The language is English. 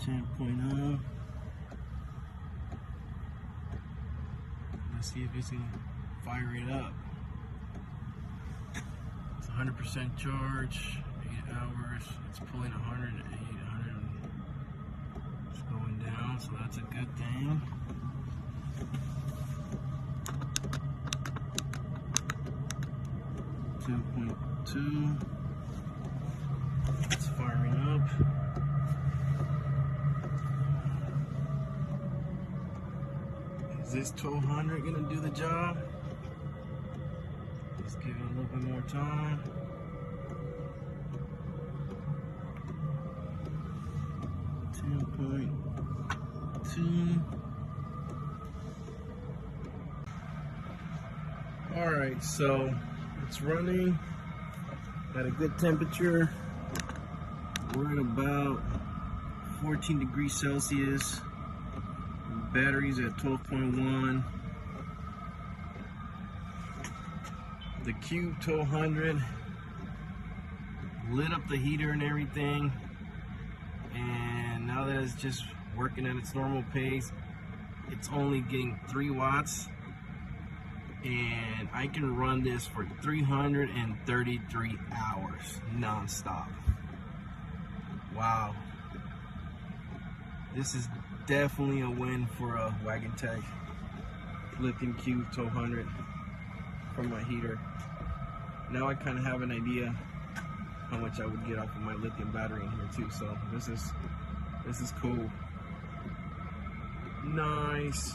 10.0. Let's see if it's gonna fire it up. It's 100% charge, 8 hours. It's pulling 108, 100. It's going down, so that's a good thing. .2. It's firing up. Is this 1200 gonna do the job? Let's give it a little bit more time. .2. All right, so it's running at a good temperature. We're at about 14 degrees Celsius. Batteries at 12.1. The Cube 1200 lit up the heater and everything, and now that it's just working at its normal pace, it's only getting 3 watts, and I can run this for 333 hours non-stop. Wow, this is definitely a win for a Wagan Tech Lithium Cube 1200 for my heater. Now I kind of have an idea how much I would get off of my lithium battery in here too, so this is cool. Nice.